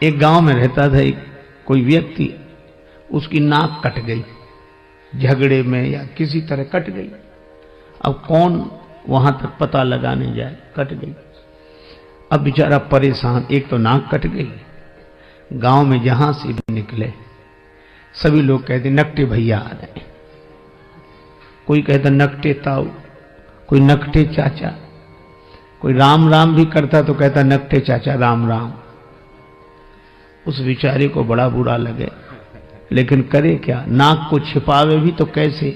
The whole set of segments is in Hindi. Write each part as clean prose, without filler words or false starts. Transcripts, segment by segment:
एक गांव में रहता था एक कोई व्यक्ति, उसकी नाक कट गई, झगड़े में या किसी तरह कट गई। अब कौन वहां तक पता लगाने जाए, कट गई। अब बेचारा परेशान, एक तो नाक कट गई, गांव में जहां से भी निकले सभी लोग कहते नकटे भैया आ रहे हैं। कोई कहता नकटे ताऊ, कोई नकटे चाचा, कोई राम राम भी करता तो कहता नकटे चाचा राम राम। उस बेचारे को बड़ा बुरा लगे, लेकिन करे क्या, नाक को छिपावे भी तो कैसे।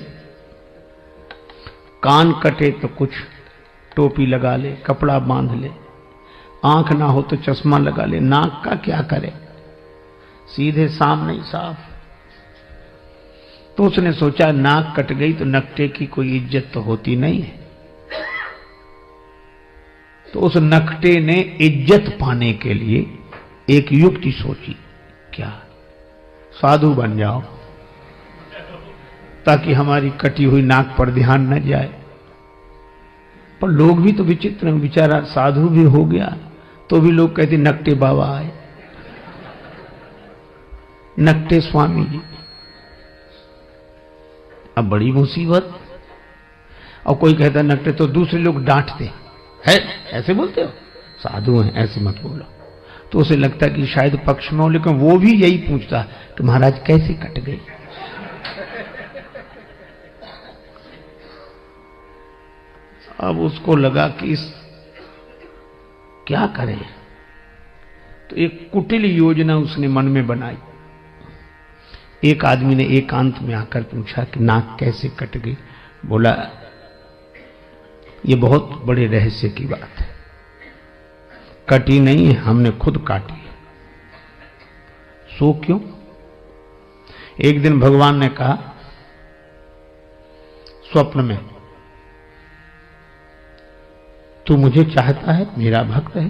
कान कटे तो कुछ टोपी लगा ले, कपड़ा बांध ले, आंख ना हो तो चश्मा लगा ले, नाक का क्या करे, सीधे सामने ही साफ। तो उसने सोचा नाक कट गई तो नकटे की कोई इज्जत तो होती नहीं है। तो उस नकटे ने इज्जत पाने के लिए एक युक्ति सोची, क्या, साधु बन जाओ ताकि हमारी कटी हुई नाक पर ध्यान न जाए। पर लोग भी तो विचित्र हैं, बेचारा साधु भी हो गया तो भी लोग कहते नकटे बाबा आए, नकटे स्वामी जी। अब बड़ी मुसीबत। और कोई कहता नकटे, तो दूसरे लोग डांटते है, ऐसे बोलते हो, साधु हैं ऐसे मत बोलो। तो उसे लगता कि शायद पक्ष में हो, लेकिन वो भी यही पूछता कि महाराज कैसे कट गई। अब उसको लगा कि क्या करें, तो एक कुटिल योजना उसने मन में बनाई। एक आदमी ने एकांत में आकर पूछा कि नाक कैसे कट गई। बोला ये बहुत बड़े रहस्य की बात है, कटी नहीं है, हमने खुद काटी है। सो क्यों? एक दिन भगवान ने कहा स्वप्न में, तू मुझे चाहता है, मेरा भक्त है,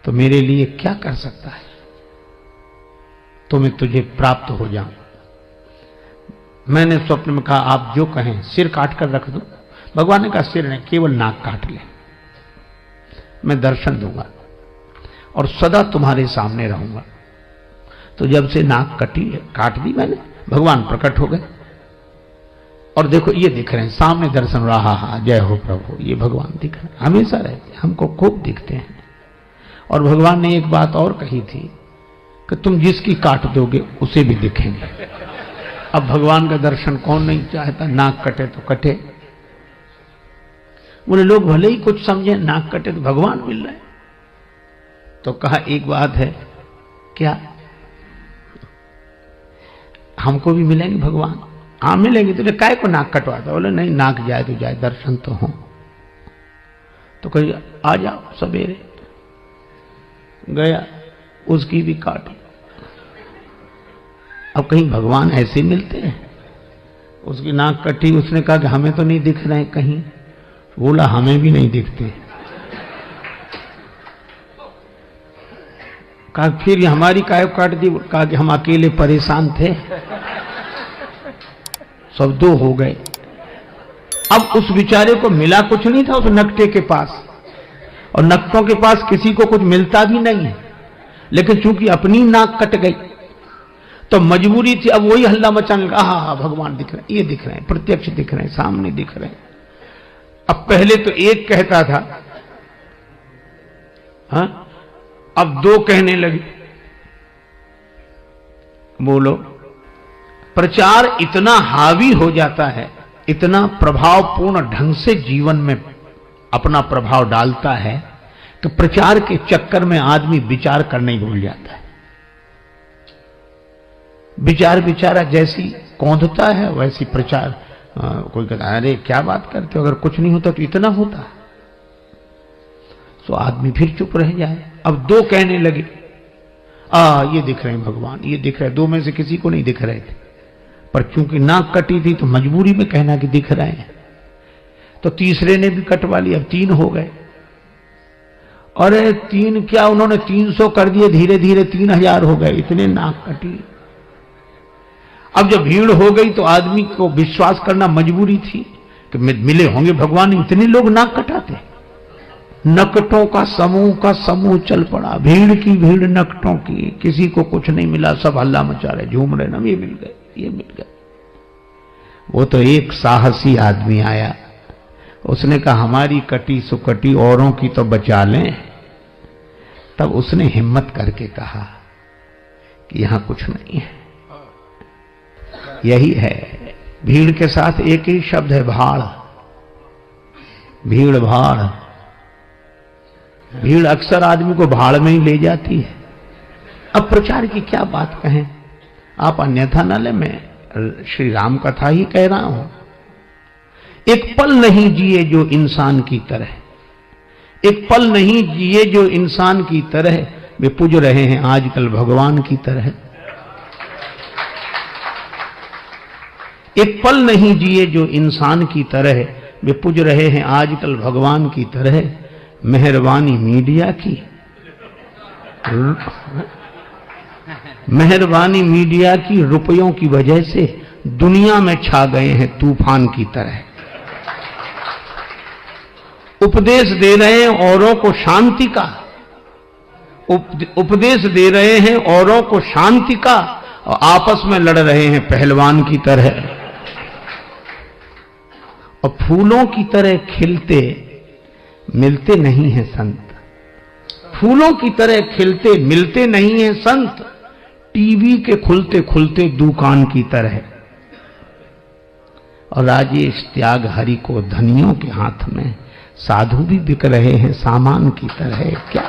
तो मेरे लिए क्या कर सकता है तो मैं तुझे प्राप्त हो जाऊं। मैंने स्वप्न में कहा आप जो कहें, सिर काट कर रख दो। भगवान ने कहा सिर नहीं, केवल नाक काट ले, मैं दर्शन दूंगा और सदा तुम्हारे सामने रहूंगा। तो जब से नाक कटी, काट दी मैंने, भगवान प्रकट हो गए और देखो ये दिख रहे हैं सामने, दर्शन रहा, हा जय हो प्रभु, ये भगवान दिख रहे हैं, हमेशा रहते हैं, हमको खूब दिखते हैं। और भगवान ने एक बात और कही थी कि तुम जिसकी काट दोगे उसे भी दिखेंगे। अब भगवान का दर्शन कौन नहीं चाहता, नाक कटे तो कटे। बोले लोग भले ही कुछ समझे, नाक कटे तो भगवान मिल रहे। तो कहा एक बात है, क्या, हमको भी मिलेंगे भगवान? हाँ मिलेंगे। तुझे काय को नाक कटवाता? बोले नहीं, नाक जाए तो जाए, दर्शन तो हो। तो कही आ जाओ सवेरे। गया, उसकी भी काटी। अब कहीं भगवान ऐसे मिलते हैं? उसकी नाक कटी, उसने कहा कि हमें तो नहीं दिख रहे कहीं। बोला हमें भी नहीं दिखते। कहा फिर हमारी काय काट दी? कहा कि हम अकेले परेशान थे, सब दो हो गए। अब उस बेचारे को मिला कुछ नहीं था उस नकटे के पास, और नकटों के पास किसी को कुछ मिलता भी नहीं है, लेकिन चूंकि अपनी नाक कट गई तो मजबूरी थी। अब वही हल्ला मचाने लगा, हाँ हाँ भगवान दिख रहे हैं, ये दिख रहे हैं, प्रत्यक्ष दिख रहे हैं, सामने दिख रहे हैं। अब पहले तो एक कहता था, हाँ, अब दो कहने लगे। बोलो, प्रचार इतना हावी हो जाता है, इतना प्रभावपूर्ण ढंग से जीवन में अपना प्रभाव डालता है कि प्रचार के चक्कर में आदमी विचार करना ही भूल जाता है। विचार बेचारा जैसी कौंधता है वैसी प्रचार। कोई कहता है अरे क्या बात करते हो, अगर कुछ नहीं होता तो इतना होता। तो आदमी फिर चुप रह जाए। अब दो कहने लगे, ये दिख रहे हैं भगवान, ये दिख रहे हैं। दो में से किसी को नहीं दिख रहे थे, पर चूंकि नाक कटी थी तो मजबूरी में कहना कि दिख रहे हैं। तो तीसरे ने भी कटवा लिया, अब 3 हो गए। अरे 3 क्या, उन्होंने 300 कर दिए, धीरे धीरे 3000 हो गए, इतने नाक कटी। अब जब भीड़ हो गई तो आदमी को विश्वास करना मजबूरी थी कि मिले होंगे भगवान, इतने लोग नाक कटाते। नकटों का समूह चल पड़ा, भीड़ की भीड़ नकटों की, किसी को कुछ नहीं मिला, सब हल्ला मचा रहे, झूम रहे ना, ये मिल गए, ये मिल गए। वो तो एक साहसी आदमी आया, उसने कहा हमारी कटी सुकटी औरों की तो बचा लें। तब उसने हिम्मत करके कहा कि यहां कुछ नहीं है। यही है, भीड़ के साथ एक ही शब्द है, भाड़। भीड़ भाड़, भीड़ अक्सर आदमी को भाड़ में ही ले जाती है। अब प्रचार की क्या बात कहें, आप अन्यथा न ले, मैं श्री राम कथा ही कह रहा हूं। एक पल नहीं जिए जो इंसान की तरह, एक पल नहीं जिए जो इंसान की तरह, वे पूज रहे हैं आजकल भगवान की तरह। एक पल नहीं जिए जो इंसान की तरह, वे पूज रहे हैं आजकल भगवान की तरह। मेहरबानी मीडिया की, मेहरबानी मीडिया की, रुपयों की वजह से दुनिया में छा गए हैं तूफान की तरह। उपदेश दे रहे हैं औरों को शांति का, उपदेश दे रहे हैं औरों को शांति का, और आपस में लड़ रहे हैं पहलवान की तरह। और फूलों की तरह खिलते मिलते नहीं हैं संत, फूलों की तरह खिलते मिलते नहीं हैं संत, टीवी के खुलते खुलते दुकान की तरह। और राजेश त्याग हरि को धनियों के हाथ में, साधु भी बिक रहे हैं सामान की तरह। क्या